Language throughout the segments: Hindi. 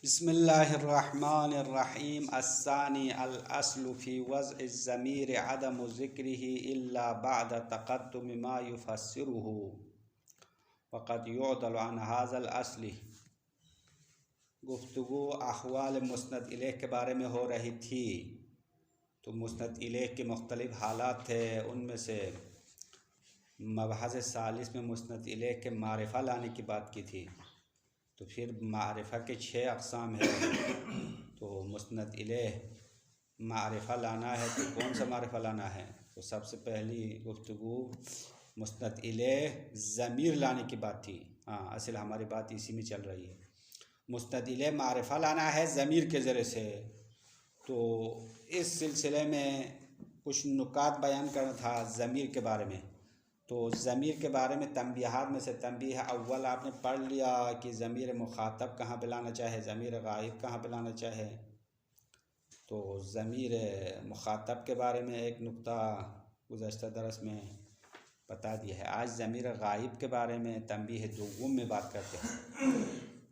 बिस्मिल्लाहिर्रहमानिर्रहीम अस्सानी अल अस्लु फ़ी वज़्इ ज़मीर अदमु ज़िक्रिही इल्ला बअद तक़द्दुम मा युफ़स्सिरुहु फ़क़द युअदलु अन हाज़ल अस्ली। गुफ्तगू अहवाल मुस्नद इलैह के बारे में हो रही थी। तो मुस्नद इलैह के मुख्तलिफ़ हालात थे, उनमें से मबहस सालिस में मुस्नद इलैह के मारिफ़ा लाने की बात की थी। तो फिर मारिफ़ा के 6 अक़साम है। तो मुस्नद इलैह मारिफ़ा लाना है तो कौन सा मारिफ़ा लाना है? तो सबसे पहली गुफ्तगू मुस्नद इलैह ज़मीर लाने की बात थी। हाँ, असल हमारी बात इसी में चल रही है। मुस्नद इलैह मारिफ़ा लाना है ज़मीर के ज़रिए से। तो इस सिलसिले में कुछ नुकात बयान करना था ज़मीर के बारे में। तो ज़मीर के बारे में तंबीहात में से तंबीह अव्वल आपने पढ़ लिया कि ज़मीर मुखातब कहाँ पे लाना चाहे, ज़मीर गायब कहाँ पे लाना चाहे। तो ज़मीर मुखातब के बारे में एक नुक्ता गुज़श्ता दरस में बता दिया है। आज ज़मीर गायब के बारे में तंबीह दोम में बात करते हैं।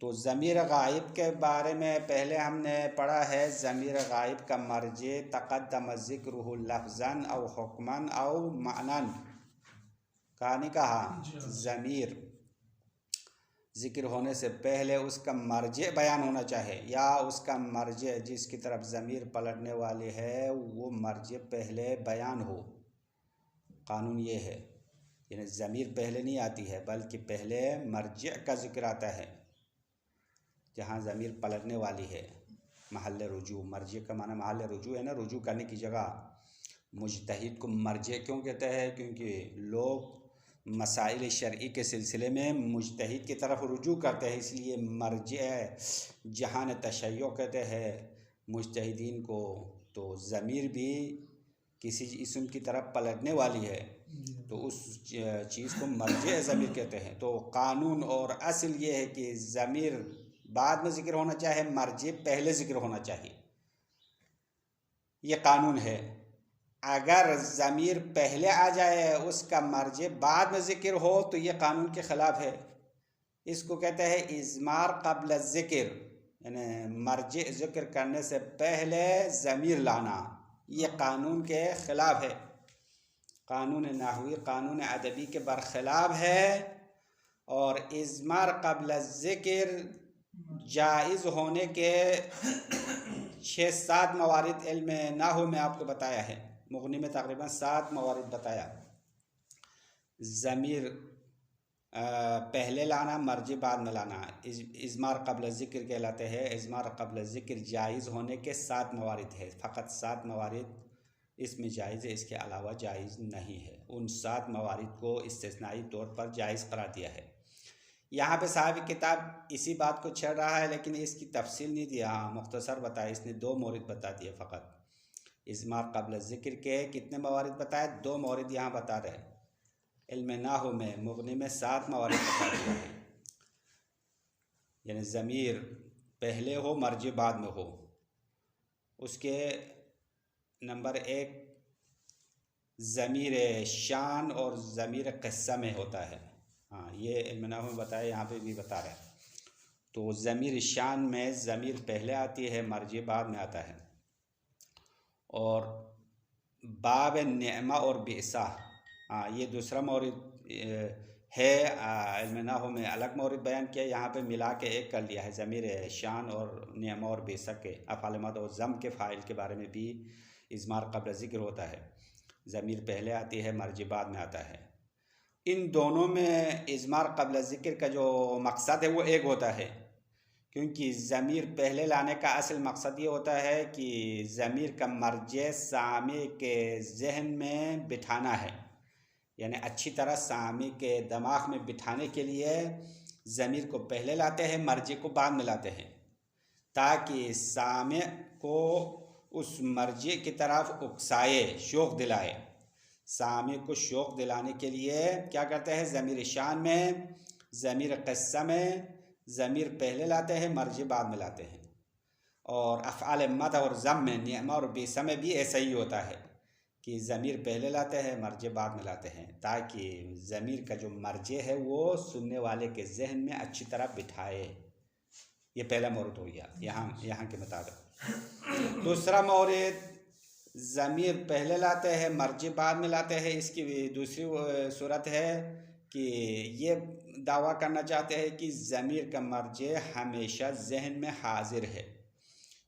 तो ज़मीर गायब के बारे में पहले हमने पढ़ा है ज़मीर गायब का मर्जे तक़द्दम ज़िक्रुहु लफ़्ज़न औ हुक्मन औ मानन। कहानी कहा ज़मीर ज़िक्र होने से पहले उसका मर्जे बयान होना चाहिए, या उसका मर्जे जिसकी तरफ ज़मीर पलटने वाली है वो मर्जे पहले बयान हो। कानून ये है, यानी ज़मीर पहले नहीं आती है बल्कि पहले मर्जे का ज़िक्र आता है। जहाँ ज़मीर पलटने वाली है, महल रुजू, मर्जे का माना महल रुजू है ना, रुजू करने की जगह। मुजतहिद को मर्जे क्यों कहते हैं? क्योंकि लोग मसाइल शरई के सिलसिले में मुजतहिद की तरफ रुजू करते हैं, इसलिए मर्जे जहान तशय्यो कहते हैं मुजतहिदीन को। तो ज़मीर भी किसी इस्म की तरफ पलटने वाली है तो उस चीज़ को मर्जे ज़मीर कहते हैं। तो कानून और असल ये है कि ज़मीर बाद में ज़िक्र होना चाहिए, मर्जे पहले ज़िक्र होना चाहिए। ये कानून है। अगर ज़मीर पहले आ जाए उसका मर्जे बाद में ज़िक्र हो तो ये कानून के ख़िलाफ़ है। इसको कहते हैं इज़मार क़ब्ल ज़िक्र, यानी मर्जे ज़िक्र करने से पहले ज़मीर लाना। ये कानून के ख़िलाफ़ है, कानून नहवी कानून अदबी के बरख़िलाफ़ है। और इज़मार क़ब्ल ज़िक्र जाइज़ होने के 6-7 मवारिद इल्म नाहू में आपको बताया है। मुग़नी में तकरीबन 7 मवारिद बताया। ज़मीर पहले लाना, मर्जी बाद में लाना, इज़मार क़ब्ल ज़िक्र कहलाते हैं। इज़मार क़ब्ल ज़िक्र जायज़ होने के 7 मवारिद है, फ़कत 7 मवारिद इसमें जायज़ है, इसके अलावा जायज़ नहीं है। उन 7 मवारिद को इस्तिस्नाई तौर पर जायज़ करार दिया है। यहाँ पे साहब किताब इसी बात को छेड़ रहा है लेकिन इसकी तफसील नहीं दिया। हाँ, मुख्तसर बताया, इसने 2 मौरिद बता दिए फ़कत। इज़मार क़ब्ल ज़िक्र के कितने मवारिद बताए? 2 मवारिद यहाँ बता रहे। इल्म नाहू में मुग़नी में 7 मवारिद बता दिया है। यानी ज़मीर पहले हो, मर्जी बाद में हो। उसके नंबर 1 ज़मीर शान और ज़मीर क़स्सा में होता है। हाँ, ये इल्म नाहू में बताया, यहाँ पे भी बता रहे हैं। तो ज़मीर शान में ज़मीर पहले आती है, मर्जी बाद में आता है। और बाब नेमा और बेसा, हाँ ये दूसरा मौरिद है। इल्म नाहू में अलग मौरिद बयान किया, यहाँ पे मिला के एक कर लिया है। ज़मीर शान और नेमा और बेसा के अफ़आल मद और ज़म के फ़ाइल के बारे में भी इज़मार क़ब्ल ज़िक्र होता है। ज़मीर पहले आती है, मर्जी बाद में आता है। इन दोनों में इज़मार क़ब्ल ज़िक्र का जो मकसद है वो एक होता है, क्योंकि ज़मीर पहले लाने का असल मकसद ये होता है कि ज़मीर का मर्जे सामी के जहन में बिठाना है। यानी अच्छी तरह सामी के दिमाग में बिठाने के लिए ज़मीर को पहले लाते हैं, मर्जे को बाद में लाते हैं, ताकि सामे को उस मर्जे की तरफ उकसाए, शौक़ दिलाए। सामी को शौक़ दिलाने के लिए क्या करते हैं? ज़मीर शान में, ज़मीर क़स्सा में ज़मीर पहले लाते हैं, मर्जी बाद में लाते हैं। और अफ़आल मद और ज़म में, निअमा और बेसा में भी ऐसा ही होता है कि ज़मीर पहले लाते हैं, मर्जे बाद में लाते हैं, ताकि ज़मीर का जो मर्जे है वो सुनने वाले के जहन में अच्छी तरह बिठाए। ये पहला मौरद हो गया यहाँ के मुताबिक। दूसरा मौरद ज़मीर पहले लाते हैं, मर्जी बाद में लाते हैं। इसकी दूसरी सूरत है कि ये दावा करना चाहते हैं कि ज़मीर का मर्जी हमेशा जहन में हाजिर है,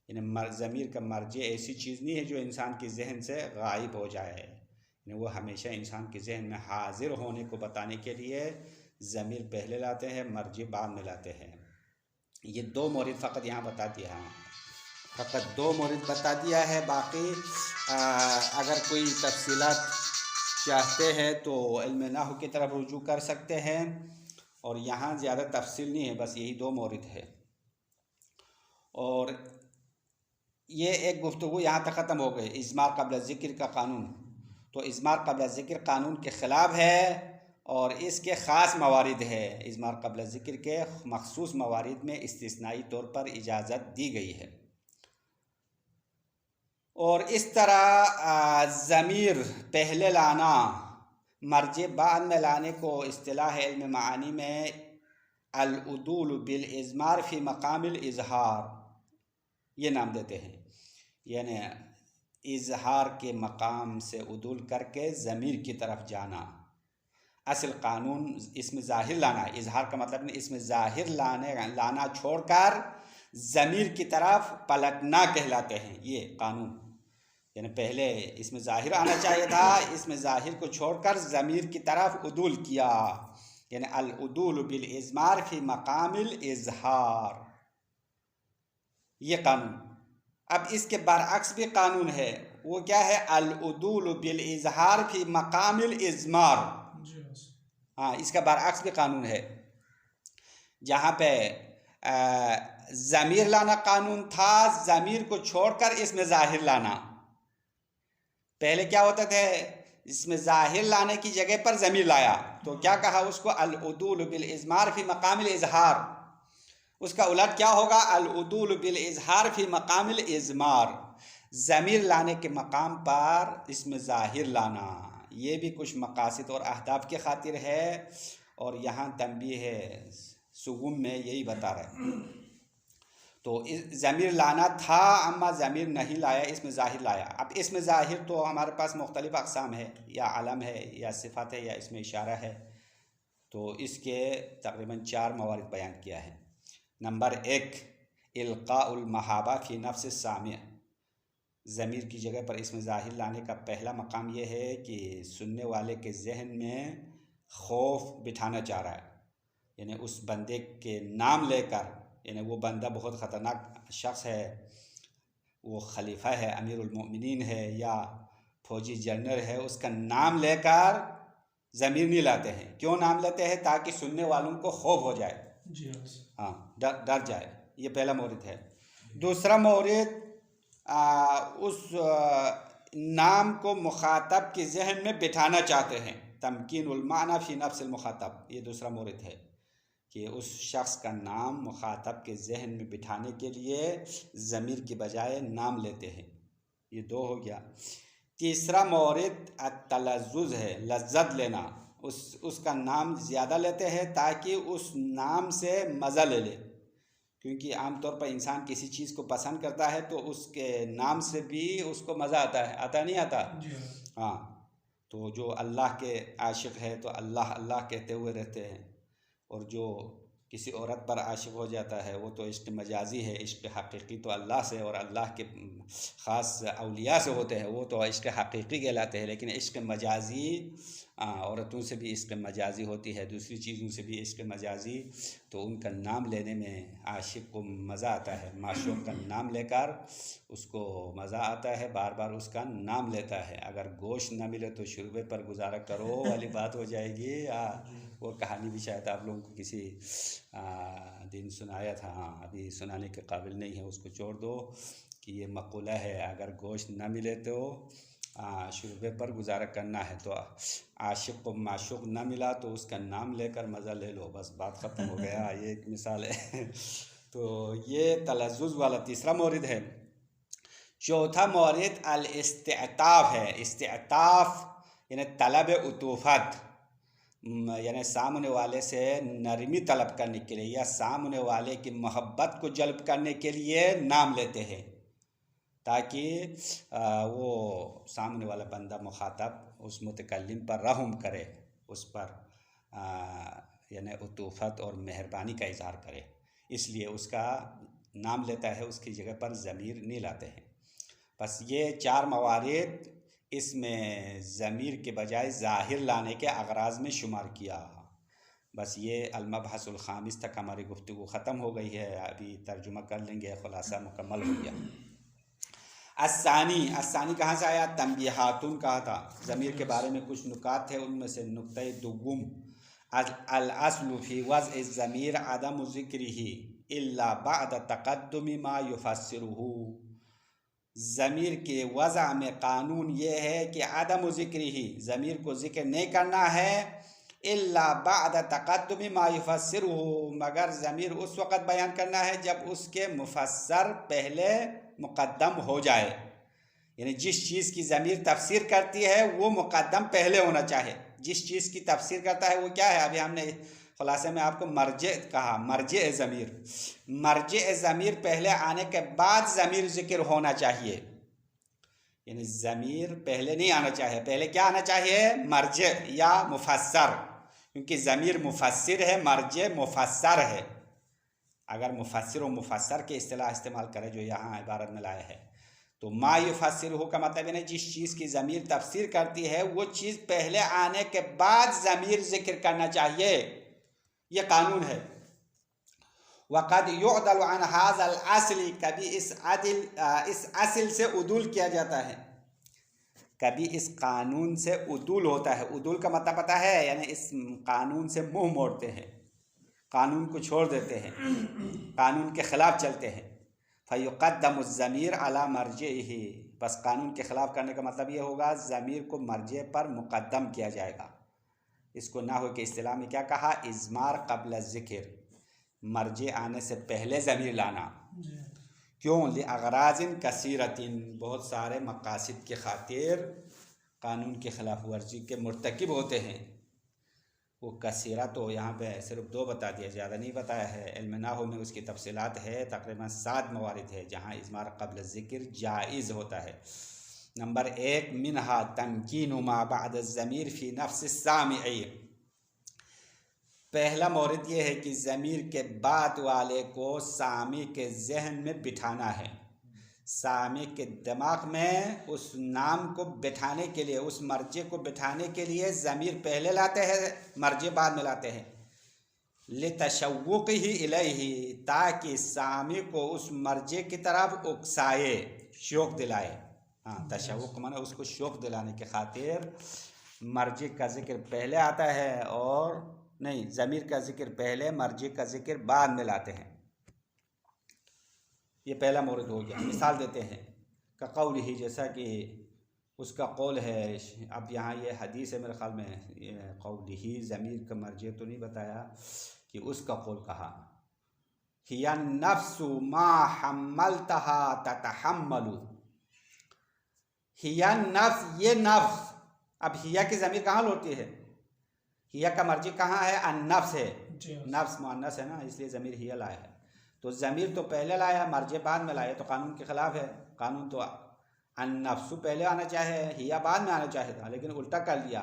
यानी ज़मीर का मर्जी ऐसी चीज़ नहीं है जो इंसान के जहन से गायब हो जाए, यानी वो हमेशा इंसान के जहन में हाजिर होने को बताने के लिए ज़मीर पहले लाते हैं, मर्जी बाद में लाते हैं। ये दो मौरद फ़कत यहाँ बता दिया है, फ़कत दो मौरद बता दिया है। बाकी अगर कोई तफसीलात चाहते हैं तो इल्म नहव की तरफ रुजू कर सकते हैं, और यहाँ ज़्यादा तफसील नहीं है, बस यही दो मौरद है। और ये एक गुफ्तगू यहाँ तक ख़त्म हो गई। इज़मार क़ब्ल ज़िक्र का कानून, तो इज़मार क़ब्ल ज़िक्र कानून के ख़िलाफ़ है और इसके ख़ास मवारिद है। इज़मार क़ब्ल ज़िक्र के मखसूस मवारिद में इस्तिस्नाई तौर पर इजाज़त दी गई है। और इस तरह ज़मीर पहले लाना, मर्जी बाद में लाने को इस्तिलाह इल्म मानी में अल-उदूल बिल इज़मार फ़ी मक़ामिल इज़हार ये नाम देते हैं, यानी इज़हार के मकाम से उदूल करके ज़मीर की तरफ जाना। असल कानून इसमें ज़ाहिर लाना, इज़हार का मतलब नहीं, इसमें ज़ाहिर लाना छोड़कर ज़मीर की तरफ पलटना कहलाते हैं ये कानून। यानी पहले इसमें ज़ाहिर आना चाहिए था, इसमें ज़ाहिर को छोड़कर ज़मीर की तरफ उदूल किया, यानी अल उदूल बिल इज़मार फ़ी मक़ामिल इज़हार ये कानून। अब इसके बरअक्स भी कानून है, वो क्या है? अल उदूल बिल इज़हार फ़ी मक़ामिल इज़मार। हाँ, इसका बरअक्स भी कानून है। जहाँ पे ज़मीर लाना कानून था, ज़मीर को छोड़कर इसमें ज़ाहिर लाना। पहले क्या होता था, इसमें ज़ाहिर लाने की जगह पर ज़मीर लाया तो क्या कहा उसको? अल उदूल बिल इज़मार फ़ी मक़ामिल इज़हार। उसका उलट क्या होगा? अल उदूल बिल इज़हार फ़ी मक़ामिल इज़मार। ज़मीर लाने के मकाम पर इसमें ज़ाहिर लाना, ये भी कुछ मकासद और अहदाफ के खातिर है, और यहाँ तंबीह है सुगुम में यही बता रहे। तो ज़मीर लाना था, अम्मा ज़मीर नहीं लाया, इसमें ज़ाहिर लाया। अब इसमें ज़ाहिर तो हमारे पास मुख्तलिफ़ अक़साम है, या अलम है, या सिफ़त है, या इसमें इशारा है। तो इसके तकरीबन 4 मवारिद बयान किया है। नंबर 1, इल्क़ाउल महाबा फ़ी नफ्स सामिअ। ज़मीर की जगह पर इसमें ज़ाहिर लाने का पहला मकाम यह है कि सुनने वाले के जहन में खौफ बिठाना चाह रहा है, यानी उस बंदे के नाम लेकर, यानी वो बंदा बहुत ख़तरनाक शख्स है, वो खलीफा है, अमीरुल मोमिनीन है, या फौजी जनरल है, उसका नाम लेकर ज़मीर नहीं लाते हैं। क्यों नाम लेते हैं? ताकि सुनने वालों को खौफ हो जाए, हाँ, डर जाए। ये पहला मौरिद है। दूसरा मौरिद उस नाम को मुखातब के जहन में बिठाना चाहते हैं, तमकीनुल माना फ़ी नफ्सिल मुखातब। ये दूसरा मौरिद है कि उस शख्स का नाम मुखातब के जहन में बिठाने के लिए ज़मीर के बजाय नाम लेते हैं। ये 2 हो गया। तीसरा मौरिद अत-तलज़्ज़ुज़ है, लज्जत लेना। उसका नाम ज़्यादा लेते हैं ताकि उस नाम से मज़ा ले ले, क्योंकि आमतौर पर इंसान किसी चीज़ को पसंद करता है तो उसके नाम से भी उसको मज़ा आता है, आता नहीं आता? हाँ, तो जो अल्लाह के आशिक़ है तो अल्लाह अल्लाह कहते हुए रहते हैं, और जो किसी औरत पर आशिक़ हो जाता है वो तो इश्क़ मजाजी है, इश्क़ हकीकी तो अल्लाह से और अल्लाह के ख़ास औलिया से होते हैं, वो तो इश्क़ हकीकी कहलाते हैं। लेकिन इश्क़ मजाजी औरतों से भी इश्क़ मजाजी होती है, दूसरी चीज़ों से भी इश्क़ मजाजी, तो उनका नाम लेने में आशिक़ को मज़ा आता है, माशूक़ का नाम लेकर उसको मज़ा आता है, बार बार उसका नाम लेता है। अगर गोश्त न मिले तो शुरबे पर गुजारा करो वाली बात हो जाएगी। वो कहानी भी शायद आप लोगों को किसी दिन सुनाया था, हाँ, अभी सुनाने के काबिल नहीं है, उसको छोड़ दो, कि ये मक़ूला है, अगर गोश्त न मिले तो शुरबे पर गुजारा करना है। तो आशिक़ को माशूक़ न मिला तो उसका नाम लेकर मज़ा ले लो, बस बात ख़त्म हो गया। ये एक मिसाल है। तो ये तलज़्ज़ुज़ वाला तीसरा मौरिद है। चौथा मौरिद अल-इस्तिअताफ़ है। इस्तिअताफ़ यानी तलब उतूफ़त, यानी सामने वाले से नरमी तलब करने के लिए या सामने वाले की मोहब्बत को जल्ब करने के लिए नाम लेते हैं, ताकि वो सामने वाला बंदा मुखातब उस मुतकल्लिम पर रहम करे, उस पर यानी उतूफ़त और मेहरबानी का इज़हार करे, इसलिए उसका नाम लेता है, उसकी जगह पर ज़मीर नहीं लाते हैं। बस ये 4 मवारिद इसमें ज़मीर के बजाय ज़ाहिर लाने के अगराज़ में शुमार किया। बस ये अल-मबहसुल ख़ामिस तक हमारी गुफ्तगू ख़त्म हो गई है, अभी तर्जुमा कर लेंगे, ख़ुलासा मुकम्मल हो गया। अस्सानी कहाँ से आया? तंबीहातुन कहा था, ज़मीर के बारे में कुछ नुकात थे, उनमें से नुक्ते दुगुम अल-अस्लु फ़ी वज़्इ ज़मीर अदम ज़िक्रिही इल्ला बअद तक़द्दुमी मा युफ़स्सिरुहु। ज़मीर के वज़ा में कानून ये है कि अदम ज़िक्रिही, ज़मीर को ज़िक्र नहीं करना है, इल्ला बअद तक़द्दुमी मा युफ़स्सिरुहु, मगर ज़मीर उस वक़्त बयान करना है जब उसके मुफ़स्सर पहले मुक़द्दम हो जाए। यानी जिस चीज़ की ज़मीर तफसीर करती है वो मुक़द्दम पहले होना चाहिए। जिस चीज़ की तफसीर करता है वो क्या है? अभी हमने खुलासे में आपको मर्जे कहा, मर्जे ज़मीर पहले आने के बाद ज़मीर ज़िक्र होना चाहिए। यानी ज़मीर पहले नहीं आना चाहिए, पहले क्या आना चाहिए? मर्जे या मुफस्सर, क्योंकि ज़मीर मुफस्सिर है, मर्जे मुफस्सर है। अगर मुफस्सिर और मुफस्सर के इस्तिलाह इस्तेमाल करें जो यहाँ इबारत में लाया है, तो मा युफस्सिरुहु का मतलब है जिस चीज़ की ज़मीर तफसीर करती है वो चीज़ पहले आने के बाद ज़मीर ज़िक्र करना चाहिए, ये कानून है। वक़द युअदल अन हाज़ल असली, कभी इस असल से उदूल किया जाता है, कभी इस कानून से उदूल होता है। उदूल का मतलब पता है? यानी इस कानून से मुँह मोड़ते हैं, कानून को छोड़ देते हैं, कानून के ख़िलाफ़ चलते हैं। फ़युक़द्दमु ज़मीर अला मर्जिही, बस कानून के ख़िलाफ़ करने का मतलब ये होगा ज़मीर को मर्जे पर मुक़द्दम किया जाएगा। इसको नाहव के इस्तिलाह में क्या कहा? इज़मार क़ब्ल ज़िक्र, मर्जे आने से पहले ज़मीर लाना। क्यों? लिअग़राज़िन कसीरतिन, बहुत सारे मक़ासिद के खातिर कानून की ख़िलाफ़ वर्जी के मुर्तकिब होते हैं। वो कसीरा तो यहाँ पे सिर्फ 2 बता दिया, ज़्यादा नहीं बताया है। इल्म नाहव में उसकी तफसीलात है, तकरीबन 7 मवारिद है जहाँ इज़मार क़ब्ल ज़िक्र जाइज़ होता है। नंबर 1 मिनहा तमकीनु मा बअद ज़मीर फ़ी नफ्स सामिई, पहला मौरिद ये है कि ज़मीर के बाद वाले को सामी के जहन में बिठाना है, सामी के दिमाग में उस नाम को बिठाने के लिए, उस मर्जे को बिठाने के लिए ज़मीर पहले लाते हैं, मर्जे बाद में लाते हैं। लितशव्वुक़िही इलैही, ताकि सामी को उस मर्जे की तरफ उकसाए, शौक़ दिलाए। हाँ, तशव्वुक़ माने उसको शौक़ दिलाने के खातिर मर्जे का ज़िक्र पहले आता है, और नहीं, ज़मीर का ज़िक्र पहले, मर्जे का ज़िक्र बाद में लाते हैं। ये पहला मौरिद हो गया। मिसाल देते हैं, का कौल ही, जैसा कि उसका कौल है। अब यहाँ ये हदीस है मेरे ख़्याल में, कौल ही ज़मीर का मर्जे तो नहीं बताया, कि उसका कौल कहा, हिया नफ्सु मा हम्मलतहा ततहम्मलु, हिया नफ्स, ये नफ्स। अब हिया की ज़मीर कहाँ लौटती है? हिया का मर्जी कहाँ है? अन-नफ्स है, नफ्स मुअन्नस है ना, इसलिए ज़मीर हिया लाया है। तो ज़मीर तो पहले लाया, मर्जे बाद में लाया, तो कानून के ख़िलाफ़ है। कानून तो अन-नफ्सु पहले आना चाहे, हिया बाद में आना चाहे था, लेकिन उल्टा कर लिया।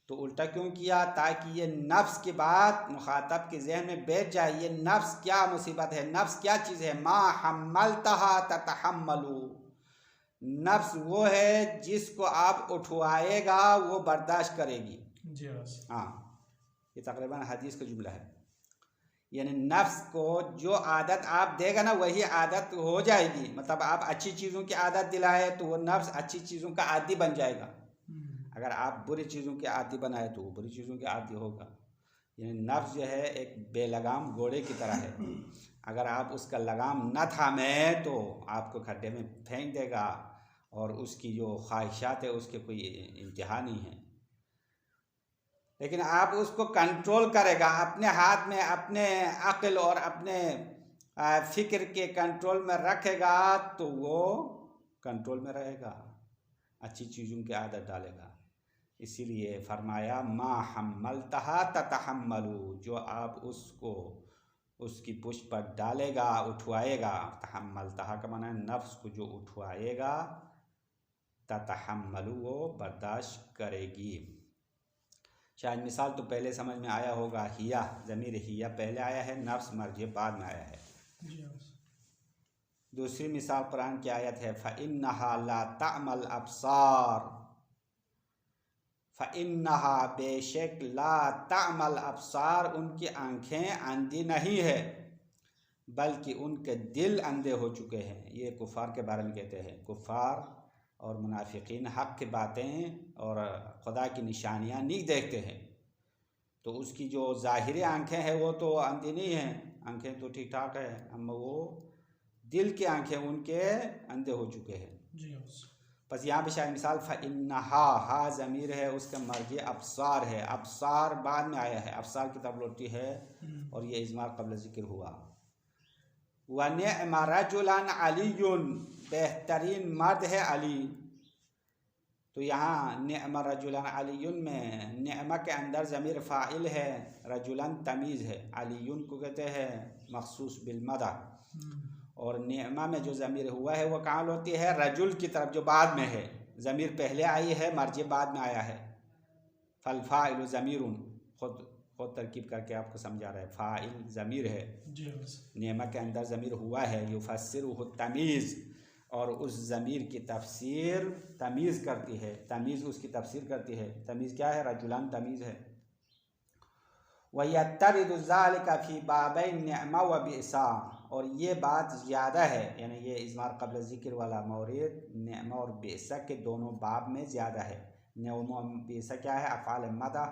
तो उल्टा क्यों किया? ताकि ये नफ्स की बात मुखातब के जहन में बैठ जाए, ये नफ्स क्या मुसीबत है, नफ्स क्या चीज़ है। मा हम्मलतहा ततहम्मलु, नफ्स वो है जिसको आप उठवाएगा वो बर्दाश्त करेगी। हाँ, ये तकरीबन हदीस का जुमला है। यानी नफ्स को जो आदत आप देगा ना वही आदत हो जाएगी। मतलब आप अच्छी चीज़ों की आदत दिलाए तो वो नफ्स अच्छी चीज़ों का आदी बन जाएगा। अगर आप बुरी चीज़ों के आदी बनाए तो वो बुरी चीज़ों के आदी होगा। यानी नफ्स जो है एक बेलगाम घोड़े की तरह है, अगर आप उसका लगाम न थामे तो आपको खड्डे में फेंक देगा, और उसकी जो ख्वाहिशात है उसके कोई इंतहा नहीं है। लेकिन आप उसको कंट्रोल करेगा, अपने हाथ में अपने अक्ल और अपने फ़िक्र के कंट्रोल में रखेगा तो वो कंट्रोल में रहेगा, अच्छी चीज़ों की आदत डालेगा। इसीलिए फरमाया मा हम्मलतहा ततहम्मलू, जो आप उसको उसकी पुष्ट पर डालेगा, उठवाएगा, तहम्मलतहा का माना है नफ्स को जो उठवाएगा, ततहम्मलू वो बर्दाश्त करेगी। शायद मिसाल तो पहले समझ में आया होगा, हिया ज़मीर हिया पहले आया है, नफ्स मर्ज बाद में आया है। दूसरी मिसाल कुरान की आयत है फ़इन्नहा ला तामल अब्सार, फ़इन्नहा बेशक ला तामल अब्सार, उनकी आँखें अंधी नहीं है बल्कि उनके दिल अंधे हो चुके हैं। ये कुफ़ार के बारे में कहते हैं। कुफ़ार और मुनाफिकीन हक़ की बातें और खुदा की निशानियाँ नहीं देखते हैं, तो उसकी जो ज़ाहिरी आँखें हैं वो तो अंधी नहीं हैं, आँखें तो ठीक ठाक है, अम्मा वो दिल की आँखें उनके अंधे हो चुके हैं। बस यहाँ पे शायद मिसाल फ़इन्नहा, हा ज़मीर है, उसका मर्जी अब्सार है, अब्सार बाद में आया है, अब्सार की तरफ लौटती है और ये इज़मार क़ब्ल ज़िक्र हुआ। व निअम रजुलन अलीयुन, बेहतरीन मर्द है अली। तो यहाँ निअम रजुलन अलीयुन में निअमा के अंदर ज़मीर फ़ाइल है, रजुलन तमीज़ है, अलीयुन को कहते हैं मखसूस बिलमदह। और निअमा में जो ज़मीर हुआ है वो कहाँ होती है, रजुल की तरफ जो बाद में है, ज़मीर पहले आई है, मर्जी बाद में आया है। फ़ाइल ज़मीरुन, खुद तरकीब करके आपको समझा रहा है, फ़ाइल ज़मीर है, नियमा के अंदर ज़मीर हुआ है, युफ़स्सिरुहु तमीज़, और उस ज़मीर की तफसीर तमीज़ करती है, तमीज़ उसकी तफसीर करती है। तमीज़ क्या है, रजुलान तमीज़ है। वयत्तरिदु ज़ालिका फ़ी बाबैन निअमा व बिसा, और ये बात ज़्यादा है, यानी ये इज़मार क़ब्ल ज़िक्र वाला मौरिद निअमा और बिसा के दोनों बाब में ज़्यादा है। निअमा बिसा क्या है, अफ़आल मदह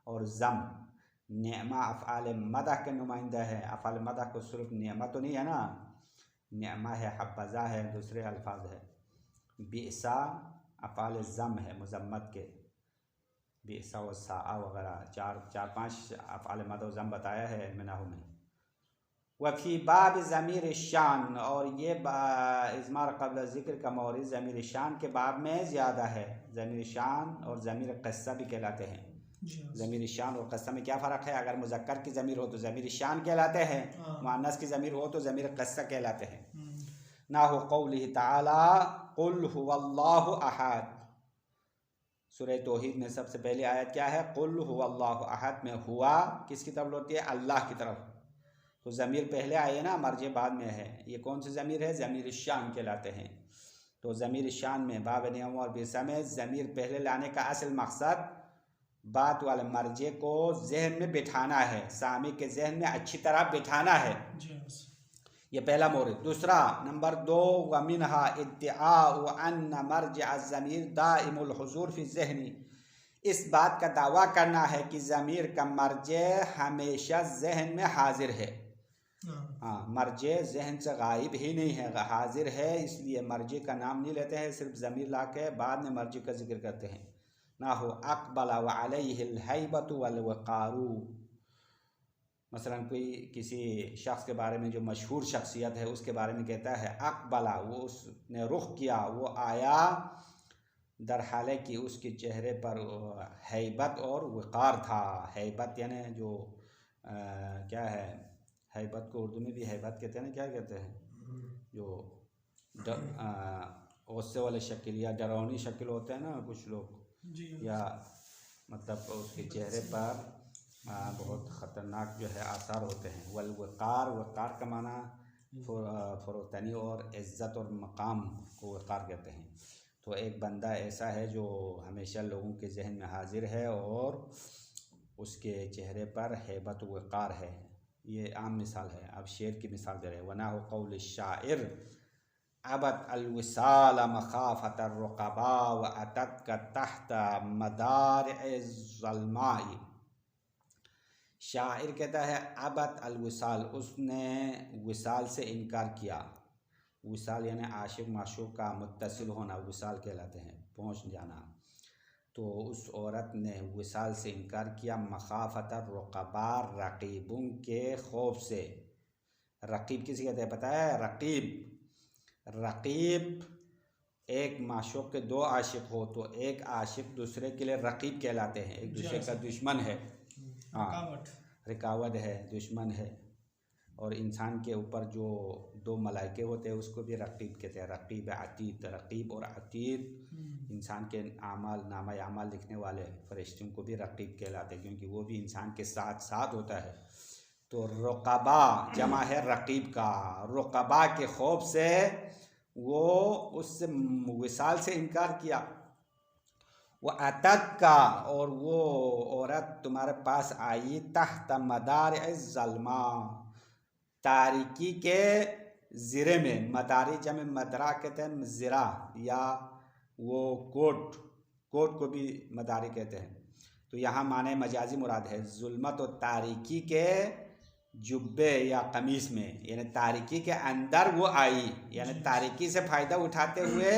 और ज़म। निअमा अफ़आल मदह के नुमाइंदा है, अफ़आल मदह को सिर्फ निअमा तो नहीं है ना, निअमा है, हब्बज़ा है, दूसरे अल्फाज है। बिसा अफ़आल ज़म है, मुज़म्मत के, बिसा व साआ वगैरह चार पाँच अफ़आल मदह ज़म बताया है इल्म नहू में। वफ़ी बाब ज़मीर शान, और ये इज़मार क़ब्ल ज़िक्र का मौरिद ज़मीर शान के बाब में ज़्यादा है। ज़मीर शान और ज़मीर क़स्सा भी कहलाते हैं। ज़मीर शान और क़स्सा में क्या फ़र्क है, अगर मुज़क्कर की ज़मीर हो तो ज़मीर शान कहलाते हैं, मुअन्नस की ज़मीर हो तो ज़मीर क़स्सा कहलाते हैं। नाहु क़ौलिही तआला क़ुल हुवल्लाहु अहद, सूरह तौहीद में सबसे पहली आयत क्या है, क़ुल हुवल्लाहु अहद में हुआ किसकी तरफ लौटती है, अल्लाह की तरफ। तो ज़मीर पहले आए ना, मर्जे बाद में है। ये कौन सी ज़मीर है, ज़मीर शान कहलाते हैं। तो ज़मीर शान में बाब नियम और बिसा में ज़मीर पहले लाने का असल मकसद बात वाले मर्जे को जहन में बिठाना है, सामी के जहन में अच्छी तरह बिठाना है। ये पहला मौरिद। दूसरा नंबर 2, वमिनहा इद्दिआउ अन्न मर्जिअ ज़मीर दाइमुल हुज़ूर फ़ी ज़हनी, इस बात का दावा करना है कि ज़मीर का मर्जे हमेशा जहन में हाजिर है। हाँ, मर्जे जहन से गायब ही नहीं है, हाजिर है, इसलिए मर्जे का नाम नहीं लेते हैं, सिर्फ ज़मीर ला के बाद में मर्जे का जिक्र करते हैं। ना हो अक़बला व अलैहिल हैबतु वल वक़ारू, मसलन कोई किसी शख्स के बारे में जो मशहूर शख्सियत है उसके बारे में कहता है अक़बला, वो उसने रुख किया, वो आया, दर हाले कि उसके चेहरे पर हैबत और वक़ार था। हैबत यानी जो क्या है, हैबत को उर्दू में भी हैबत कहते हैं ना, क्या कहते हैं, जो गुस्से वाले शक्ल या डरावनी शक्ल होते हैं ना कुछ लोग, या मतलब उसके चेहरे पर बहुत ख़तरनाक जो है आसार होते हैं। वल वक़ार, वक़ार का माना फ़रोतनी और इज़्ज़त और मकाम को वक़ार कहते हैं। तो एक बंदा ऐसा है जो हमेशा लोगों के जहन में हाजिर है और उसके चेहरे पर हैबत वक़ार है। ये आम मिसाल है। अब शेर की मिसाल दे रहे हैं, वना हो क़ौल शाइर अबत अलविसाल मखाफ़त रुक़बा व अतत का तहत मदार ज़ल्माई। शायर कहता है अबत अलविसाल, उसने विसाल से इनकार किया। विसाल यानी आशिक माशूक का मुत्तसिल होना विसाल कहलाते हैं, पहुँच जाना। तो उस औरत ने विसाल से इनकार किया, मखाफ़त रुक़बा, रक़ीबों के खौफ से। रक़ीब किसे कहते हैं पता है, रक़ीब, रक़ीब एक माशूक के दो आशिक हो तो एक आशिक दूसरे के लिए रकीब कहलाते हैं, एक दूसरे का दुश्मन है। हाँ, रुकावट है, दुश्मन है। और इंसान के ऊपर जो दो मलाइके होते हैं उसको भी रकीब कहते हैं, रकीब अतीद। रकीब और अतीद इंसान के आमाल, नामा आमाल लिखने वाले फरिश्तों को भी रकीब कहलाते हैं, क्योंकि वो भी इंसान के साथ साथ होता है। तो रुक़बा जमा है रकीब का। रुक़बा के खौफ से वो उससे विसाल से इनकार किया। वो अतत का, और वो औरत तुम्हारे पास आई तहत मदार ज़ल्मा, तारीकी के ज़िरे में। मदारी जमे मदरा कहते हैं, ज़िरा या वो कोट, कोट को भी मदारी कहते हैं। तो यहाँ माने मजाजी मुराद है, जुल्मत और तारीकी के जुब्बे या कमीज़ में, यानी तारीकी के अंदर वो आई, यानी तारीकी से फ़ायदा उठाते हुए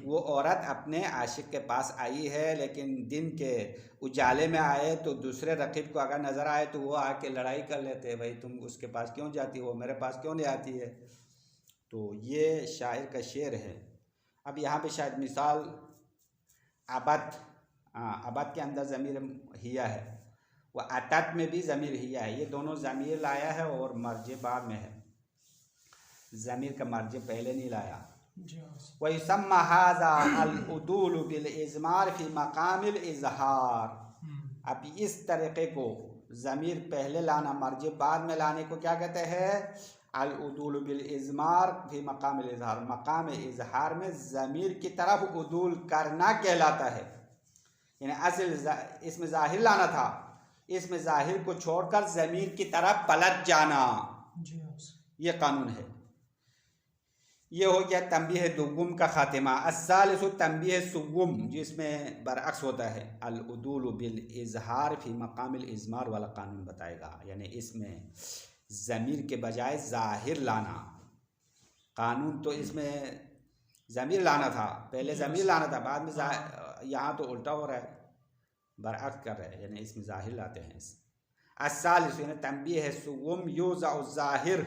वो औरत अपने आशिक के पास आई है। लेकिन दिन के उजाले में आए तो दूसरे रकीब को अगर नज़र आए तो वो आके लड़ाई कर लेते हैं, भाई तुम उसके पास क्यों जाती हो, मेरे पास क्यों नहीं आती है। तो ये शायर का शेर है। अब यहाँ पे शायद मिसाल अबद, अबद के अंदर ज़मीर हिया है, वह अतत में भी ज़मीर हिया है। ये दोनों ज़मीर लाया है और मर्जे बाद में है, ज़मीर का मर्जे पहले नहीं लाया। वयुसम्मा हाज़ा अल-उदूल बिल-इज़मार फ़ी मक़ामिल इज़हार। अब इस तरीक़े को ज़मीर पहले लाना मर्जे बाद में लाने को क्या कहते हैं? अल-उदूल बिल-इज़मार फ़ी मक़ामिल इज़हार। मक़ाम इज़हार में ज़मीर की तरफ उदूल करना कहलाता है। यानी असल इसमें ज़ाहिर लाना था, इसमें ज़ाहिर को छोड़कर ज़मीर की तरफ पलट जाना, ये कानून है। ये हो गया तंबीह दुगुम का खातिमा। अस्सालिसु तंबीह सुगुम, जिसमें बरअक्स होता है, अल-उदूल बिल इज़हार फ़ी मक़ामिल इज़मार वाला कानून बताएगा। यानी इसमें ज़मीर के बजाय ज़ाहिर लाना। कानून तो इसमें ज़मीर लाना था, पहले ज़मीर लाना था, बाद में यहाँ तो उल्टा हो रहा है, बरअक्स कर रहे हैं, यानी इसमें ज़ाहिर लाते हैं। अस्सालिसु यानी तंबीह सुगुम युज़अ ज़ाहिर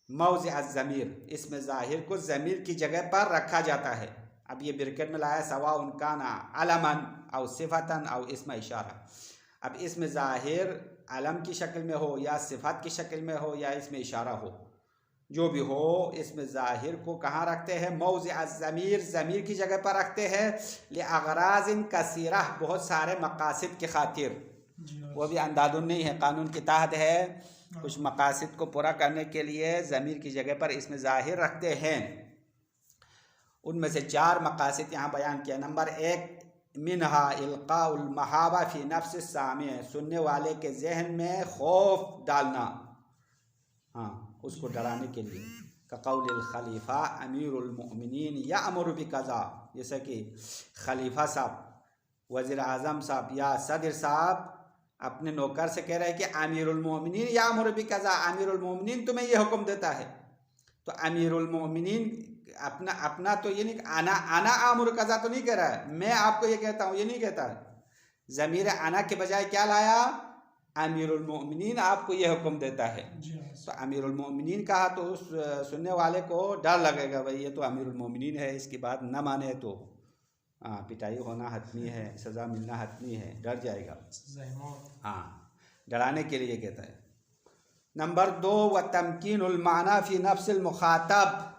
मौज़िअ ज़मीर, इसमें ज़ाहिर को ज़मीर की जगह पर रखा जाता है। अब ये ब्रैकेट में लाया, सवाउन काना अलमन औ सिफ़तन औ इस्म इशारा। अब इसमें ज़ाहिर अलम की शक्ल में हो या सिफ़त की शक्ल में हो या इसमें इशारा हो, जो भी हो, इसमें ज़ाहिर को कहाँ रखते हैं? मौज़िअ ज़मीर, ज़मीर की जगह पर रखते हैं। लिअग़राज़िन कसीरा, बहुत सारे मक़ासिद के खातिर। वो भी अंदाज़ुन नहीं है, कानून के तहत है, कुछ मक़ासिद को पूरा करने के लिए ज़मीर की जगह पर इसमें ज़ाहिर रखते हैं। उनमें से 4 मक़ासिद यहाँ बयान किया। नंबर 1, मिनहा इल्क़ाउल महाबा फ़ी नफ्स सामी, सुनने वाले के जहन में खौफ डालना, हाँ, उसको डराने के लिए। कक़ौलिल खलीफ़ा अमीरुल मोमिनीन यअमुरु बिकज़ा, जैसे कि खलीफा साहब, वज़ीर आज़म साहब या सदर साहब अपने नौकर से कह रहे हैं कि अमीरुल मोमिनीन यअमुरु बिकज़ा, अमीरुल मोमिनीन तुम्हें ये हुक्म देता है। तो अमीरुल मोमिनीन अपना तो ये नहीं, आना आमुर कज़ा तो नहीं कह रहा है, मैं आपको ये कहता हूँ, ये नहीं कहता है। ज़मीर आना के बजाय क्या लाया? अमीरुल मोमिनीन आपको ये हुक्म देता है। तो अमीरुल मोमिनीन कहा तो उस सुनने वाले को डर लगेगा, भाई ये तो अमीरुल मोमिनीन है, इसकी बात न माने तो पिटाई होना हतमी है, सज़ा मिलना हतमी है, डर जाएगा। हाँ, डराने के लिए कहता है। नंबर 2, व तमकीनुल माना फ़ी नफ्सिल मुखातब,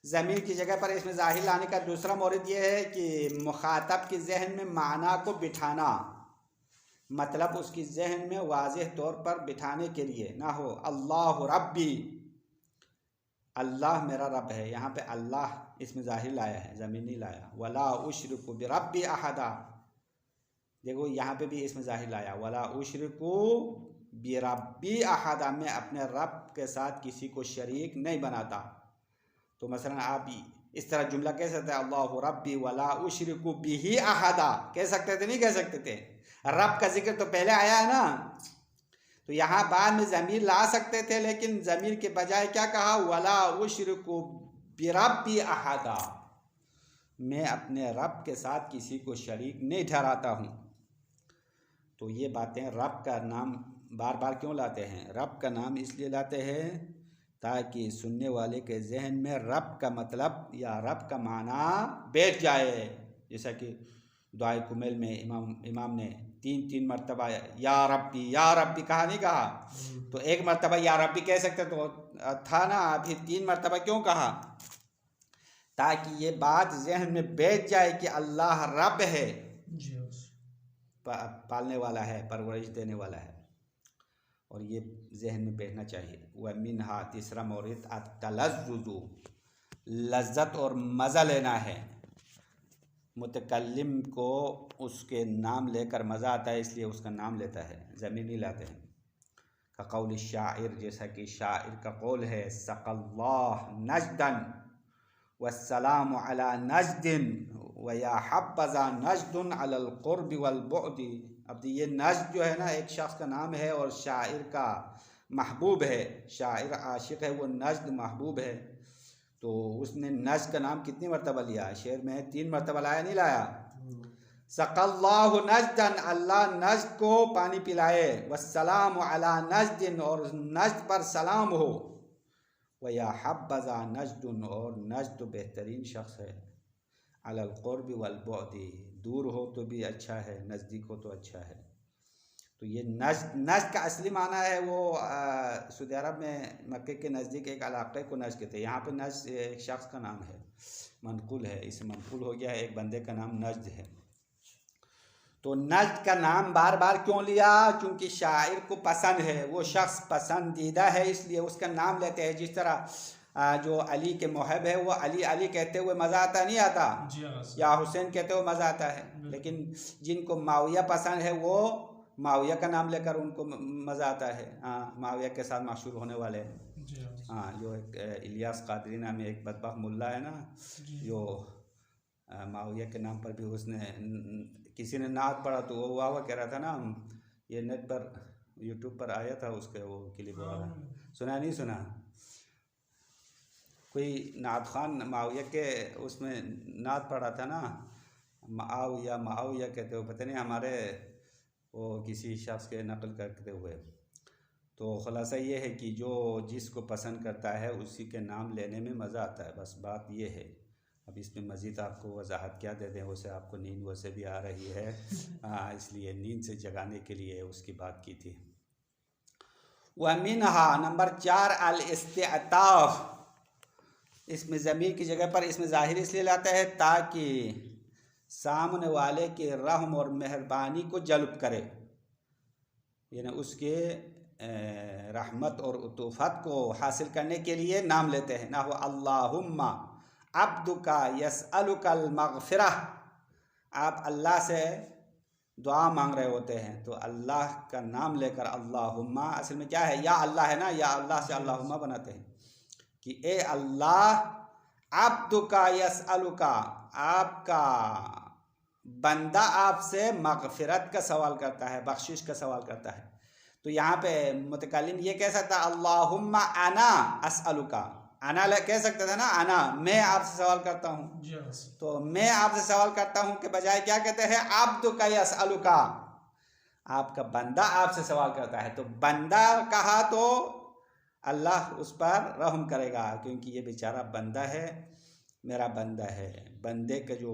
ज़मीर की जगह पर इसमें ज़ाहिर लाने का दूसरा मोरद ये है कि मुखातब के जहन में माना को बिठाना, मतलब उसकी जहन में वाज़ेह तौर पर बिठाने के लिए ना हो। अल्लाह रब्बी, अल्लाह मेरा रब है, यहाँ पे अल्लाह इसमें ज़ाहिर लाया है, ज़मीर नहीं लाया। वला उशरिकु बिरब्बी अहदा, देखो यहाँ पे भी इसमें ज़ाहिर लाया, वला उशरिकु बिरब्बी अहदा, मैं अपने रब के साथ किसी को शरीक नहीं बनाता। तो मसलन आप इस तरह जुमला कह सकते हैं, अल्लाह रब्बी वला उशरिकु बिही अहदा, कह सकते थे? नहीं कह सकते थे? रब का जिक्र तो पहले आया है ना, तो यहाँ बाद में ज़मीर ला सकते थे, लेकिन ज़मीर के बजाय क्या कहा? वला उशरिकु बिरब्बी अहदा, मैं अपने रब के साथ किसी को शरीक नहीं ठहराता हूँ। तो ये बातें, रब का नाम बार बार क्यों लाते हैं? रब का नाम इसलिए लाते हैं ताकि सुनने वाले के जहन में रब का मतलब या रब का माना बैठ जाए। जैसा कि दुआए कुमेल में इमाम ने तीन मरतबा या रब्बी कहा, नहीं कहा? तो एक मरतबा या रब्बी कह सकते तो था ना, फिर 3 मरतबा क्यों कहा? ताकि ये बात जहन में बैठ जाए कि अल्लाह रब है, पालने वाला है, परवरिश देने वाला है, और ये जहन में बैठना चाहिए। वह मिनहा, तीसरा मौरिद, अत-तलज़्ज़ुज़ु, लज्जत और मज़ा लेना है। मुतकल्लिम को उसके नाम लेकर मज़ा आता है, इसलिए उसका नाम लेता है, ज़मीर नहीं लाते हैं। का कौल शायर, जैसा कि शायर का कौल है, सकल्लाह नजदन वस्सलामु अला नजदिन व या हब्बज़ा नजदुन अलल क़ुर्बि वल बुअदी। अब ये नजद जो है ना, एक शख्स का नाम है और शायर का महबूब है, शायर आशिक है, वो नजद महबूब है। तो उसने नजद का नाम कितनी मरतबा लिया? शेर में 3 मरतबा लाया, नहीं लाया? सकल्लाहु नजदन, अल्लाह नजद को पानी पिलाए, वस्सलामु अला नजदिन, और नजद पर सलाम हो, व या हब्बज़ा नजदुन, और नजद तो बेहतरीन शख्स है, अलल क़ुर्बि वल बुअदी, दूर हो तो भी अच्छा है, नज़दीक हो तो अच्छा है। तो ये नजद का असली माना है वो सऊदी अरब में मक्के के नज़दीक एक इलाक़े को नजद कहते हैं। यहाँ पे नजद एक शख्स का नाम है, मनकुल है, इसे मनकुल हो गया है, एक बंदे का नाम नजद है। तो नजद का नाम बार बार क्यों लिया? क्योंकि शायर को पसंद है, वो शख्स पसंदीदा है, इसलिए उसका नाम लेते हैं। जिस तरह जो अली के मोहब है, वो अली अली कहते हुए मज़ा आता नहीं आता, या हुसैन कहते हुए मज़ा आता है। लेकिन जिनको माविया पसंद है, वो माविया का नाम लेकर उनको मज़ा आता है। हाँ, माविया के साथ मशहूर होने वाले हैं। हाँ, जो एक इलियास कादरी नाम में एक बदबख्त मुल्ला है ना, जो माविया के नाम पर भी उसने किसी ने नात पढ़ा तो वो वाह कह रहा था ना। ये नेट पर यूट्यूब पर आया था उसके वो क्लिप वाला, सुना नहीं सुना? कोई नात खान माविया के उसमें नात पढ़ा था ना, माविया कहते हो, पता नहीं, हमारे वो किसी शख्स के नकल करते हुए। तो खुलासा ये है कि जो जिसको पसंद करता है उसी के नाम लेने में मज़ा आता है, बस बात ये है। अब इसमें मज़ीद आपको वजाहत क्या दे दें, वैसे आपको नींद वैसे भी आ रही है, इसलिए नींद से जगाने के लिए उसकी बात की थी। व मिनहा, नंबर 4, अल इस्तिअताफ़, इसमें ज़मीर की जगह पर इसमें ज़ाहिर इसलिए लाता है ताकि सामने वाले के रहम और मेहरबानी को जल्ब करे, यानी उसके रहमत और उतूफ़त को हासिल करने के लिए नाम लेते हैं। ना हो अल्लाहुम्मा अब्दुका यसअलुकल मग़फ़िरा, आप अल्लाह से दुआ मांग रहे होते हैं तो अल्लाह का नाम लेकर अल्लाहुम्मा, असल में क्या है, या अल्लाह है ना, या अल्लाह से अल्लाहुम्मा बनाते हैं कि ए अल्लाह अब्दुका यसअलुका, आपका बंदा आपसे मग़फ़िरत का सवाल करता है, बख्शिश का सवाल करता है। तो यहाँ पे मुतकल्लिम ये कह सकता है अल्लाहुम्मा अना असअलुका, अना कह सकता था ना, अना, मैं आपसे सवाल करता हूँ। तो मैं आपसे सवाल करता हूँ के बजाय क्या कहते हैं, अब्दुका यसअलुका, आपका बंदा आपसे सवाल करता है। तो बंदा कहा तो अल्लाह उस पर रहम करेगा, क्योंकि ये बेचारा बंदा है, मेरा बंदा है। बंदे का जो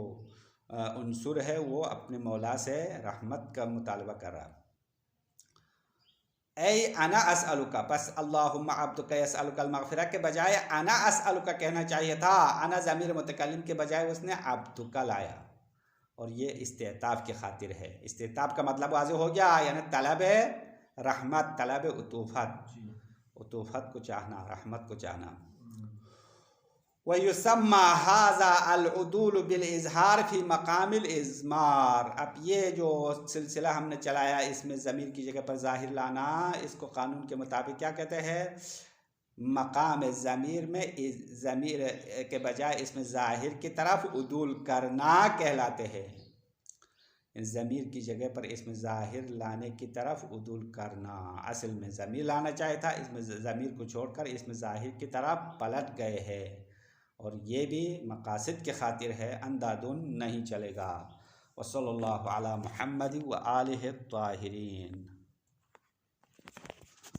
उनसुर है वो अपने मौला से रहमत का मुतालबा कर रहा। ऐ अना असअलुका, बस अल्लाहुम्मा अब्दुका यसअलुकल मग़फ़िरा के बजाय अना असअलुका कहना चाहिए था। अना ज़मीर मुतकल्लिम के बजाय उसने अब्दुका लाया, और ये इस्तिताफ़ की खातिर है। इस्तिताफ़ का मतलब वाज़ेह हो गया, यानी तलब रहमत, तलब उतूफ़त को चाहना, रहमत को चाहना। व युसम्मा हाज़ा अल उदूल बिल इज़हार फ़ी मक़ामिल इज़मार। अब ये जो सिलसिला हमने चलाया, इसमें ज़मीर की जगह पर ज़ाहिर लाना, इसको कानून के मुताबिक क्या कहते हैं, मकाम ज़मीर में ज़मीर के बजाय इसमें ज़ाहिर की तरफ उदूल करना कहलाते हैं। ज़मीर की जगह पर इसमें ज़ाहिर लाने की तरफ उदूल करना, असल में ज़मीर लाना चाहिए था, इसमें ज़मीर को छोड़कर इसमें ज़ाहिर की तरफ पलट गए हैं, और ये भी मकासद के खातिर है, अंधाधुन नहीं चलेगा। वसल्लल्लाहु अला मुहम्मद व आलिहि त्ताहिरीन।